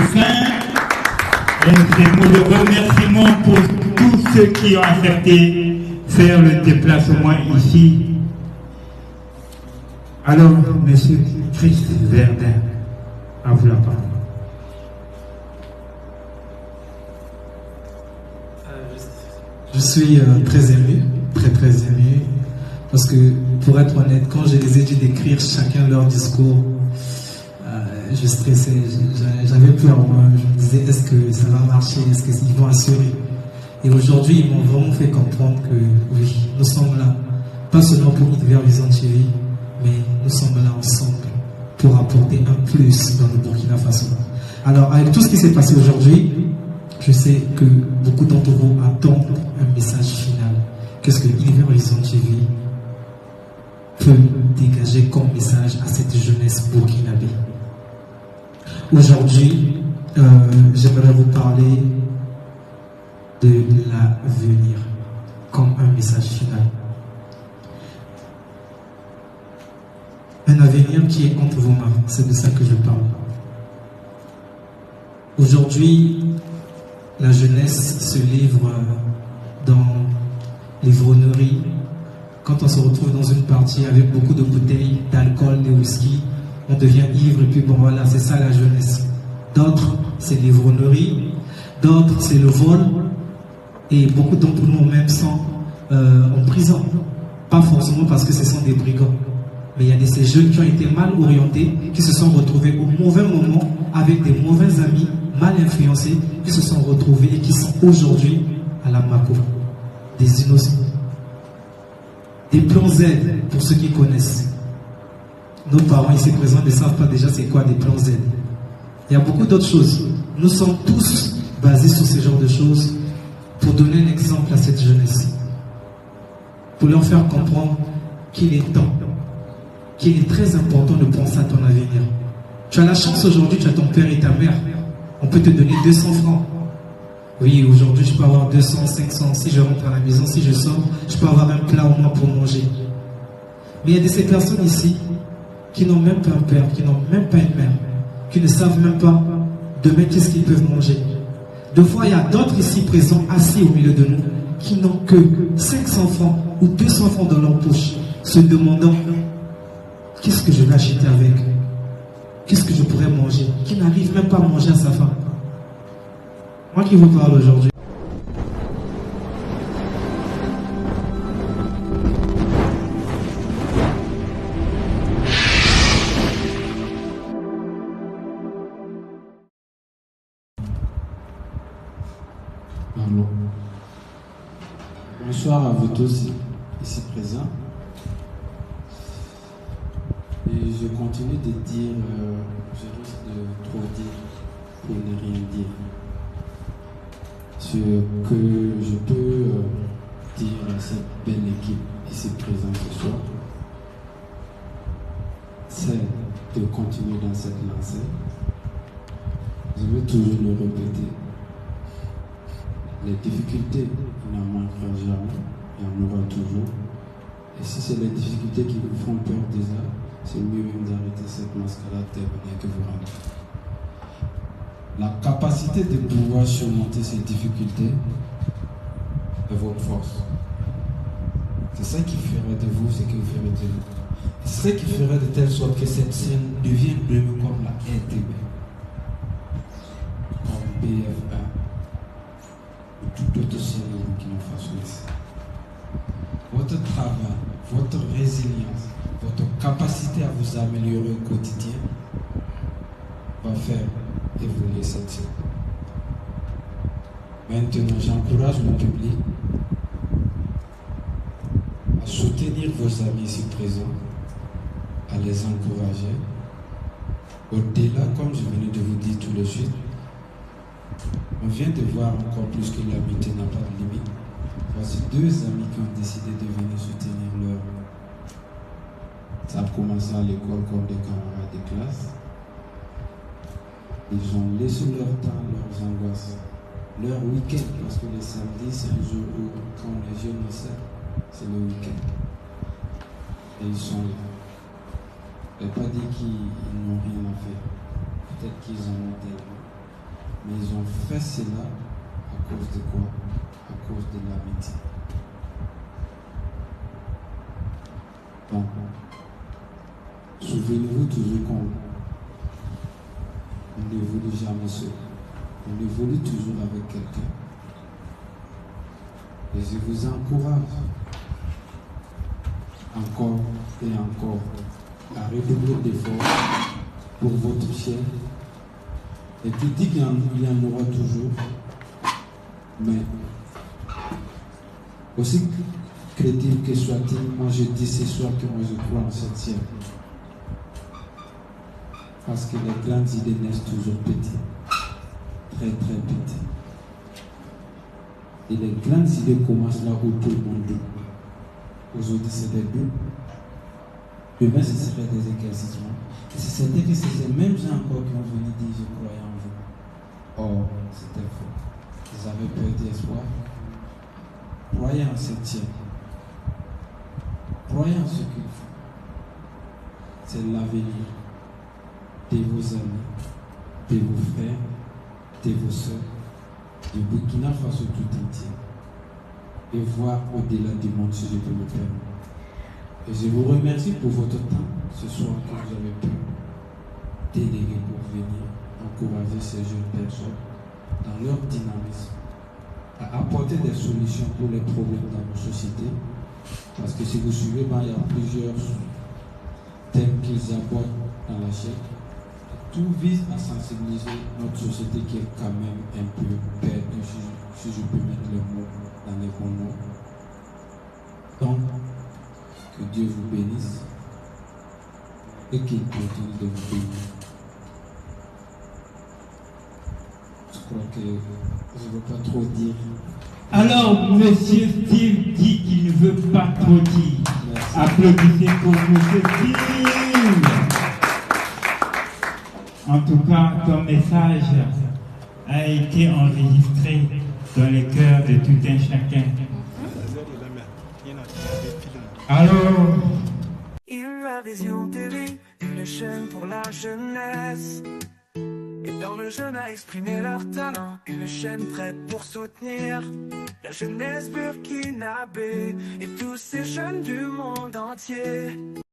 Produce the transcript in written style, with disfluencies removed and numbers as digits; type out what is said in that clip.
fin. Des mots de remerciement pour tous ceux qui ont accepté faire le déplacement ici. Alors, Monsieur Chris Verdun, à vous la parole. Je suis très ému, très ému, parce que pour être honnête, quand je les ai dit d'écrire chacun leur discours, je stressais, j'avais peur. Je me disais, est-ce que ça va marcher, est-ce qu'ils vont assurer? Et aujourd'hui, ils m'ont vraiment fait comprendre que oui, nous sommes là, pas seulement pour Univers Vision TV, mais nous sommes là ensemble pour apporter un plus dans le Burkina Faso. Alors, avec tout ce qui s'est passé aujourd'hui, je sais que beaucoup d'entre vous attendent un message final. Qu'est-ce que Univers Vision TV peut dégager comme message à cette jeunesse burkinabé? Aujourd'hui, j'aimerais vous parler de l'avenir comme un message final. Un avenir qui est entre vos mains, c'est de ça que je parle. Aujourd'hui, la jeunesse se livre dans l'ivrognerie. Quand on se retrouve dans une partie avec beaucoup de bouteilles d'alcool, de whisky, on devient ivre et puis bon voilà, c'est ça la jeunesse. D'autres, c'est l'ivrognerie, d'autres, c'est le vol, et beaucoup d'entre nous même sont en prison. Pas forcément parce que ce sont des brigands, mais il y a de ces jeunes qui ont été mal orientés, qui se sont retrouvés au mauvais moment avec des mauvais amis, mal influencés, qui se sont retrouvés et qui sont aujourd'hui à la Mako. Des innocents. Des plans Z, pour ceux qui connaissent. Nos parents ici présents ne savent pas déjà c'est quoi des plans Z. Il y a beaucoup d'autres choses. Nous sommes tous basés sur ce genre de choses pour donner un exemple à cette jeunesse. Pour leur faire comprendre qu'il est temps, qu'il est très important de penser à ton avenir. Tu as la chance aujourd'hui, tu as ton père et ta mère. On peut te donner 200 francs. Oui, aujourd'hui, je peux avoir 200, 500. Si je rentre à la maison, si je sors, je peux avoir un plat au moins pour manger. Mais il y a de ces personnes ici qui n'ont même pas un père, qui n'ont même pas une mère, qui ne savent même pas demain qu'est-ce qu'ils peuvent manger. Deux fois, il y a d'autres ici présents, assis au milieu de nous, qui n'ont que 500 francs ou 200 francs dans leur poche, se demandant qu'est-ce que je vais acheter avec, qu'est-ce que je pourrais manger, qui n'arrivent même pas à manger à sa faim. Moi qui vous parle aujourd'hui. Bonsoir à vous tous ici présents. Et je continue de dire, je risque de trop dire pour ne rien dire. Ce que je peux dire à cette belle équipe ici présente ce soir, c'est de continuer dans cette lancée. Je vais toujours le répéter. Les difficultés n'en manqueront jamais, il y en aura toujours. Et si c'est les difficultés qui vous font peur déjà, c'est mieux même d'arrêter cette mascarade terminée que vous rentrez. La capacité de pouvoir surmonter ces difficultés est votre force. C'est ça qui ferait de vous ce que vous ferez de nous. C'est ça qui ferait de telle sorte que cette scène devienne bleue comme la RTB, comme BF1. Tout autre scénario qui nous fasse ici. Votre travail, votre résilience, votre capacité à vous améliorer au quotidien va faire évoluer cette scène. Maintenant, j'encourage le public à soutenir vos amis ici présents, à les encourager. Au-delà, comme je venais de vous dire tout de suite, on vient de voir encore plus que l'amitié n'a pas de limite. Voici deux amis qui ont décidé de venir soutenir leur. Ça a commencé à l'école comme des camarades de classe. Ils ont laissé leur temps, leurs angoisses, leur week-end, parce que le samedi, c'est un jour où, quand les jeunes le savent, c'est le week-end. Et ils sont là. Je ne vais pas dire qu'ils n'ont rien à faire. Peut-être qu'ils en ont tellement. Mais ils ont fait cela à cause de quoi? À cause de l'amitié. Donc, souvenez-vous toujours qu'on n'évolue jamais seul. On évolue toujours avec quelqu'un. Et je vous encourage encore et encore à redoubler d'efforts pour votre chair. Et tu dis qu'il y en aura toujours, mais aussi chrétien que soit-il, moi je dis ce soir que moi je crois en cette chair. Parce que les grandes idées naissent toujours petites, très très petites. Et les grandes idées commencent là où tout le monde doute. Aujourd'hui c'est des doutes. Demain ce serait des éclaircissements. Et c'est certain que c'est ces mêmes gens encore qui ont venu dire je croyais en vous. Or, c'était faux. Ils avaient perdu espoir. Croyez en cette chair. Croyez en ce qu'il faut. C'est l'avenir de vos amis, de vos frères, de vos soeurs, du Burkina Faso tout entier. Et voir au-delà du monde si je peux le permettre. Et je vous remercie pour votre temps ce soir que vous avez pu déléguer pour venir encourager ces jeunes personnes dans leur dynamisme, à apporter des solutions pour les problèmes dans nos sociétés. Parce que si vous suivez, il y a plusieurs thèmes qu'ils abordent dans la chaîne. Tout vise à sensibiliser notre société qui est quand même un peu perdue, si je peux mettre le mot dans les bons mots. Donc, que Dieu vous bénisse et qu'il continue de vous bénir. Je crois que je ne veux pas trop dire. Alors, Monsieur Steve dit qu'il ne veut pas trop dire. Merci. Applaudissez pour Monsieur Steve. En tout cas, ton message a été enregistré dans les cœurs de tout un chacun. Alors, Vision TV, une chaîne pour la jeunesse. Et dans le jeune à exprimer leur talent, une chaîne prête pour soutenir la jeunesse burkinabé et tous ces jeunes du monde entier.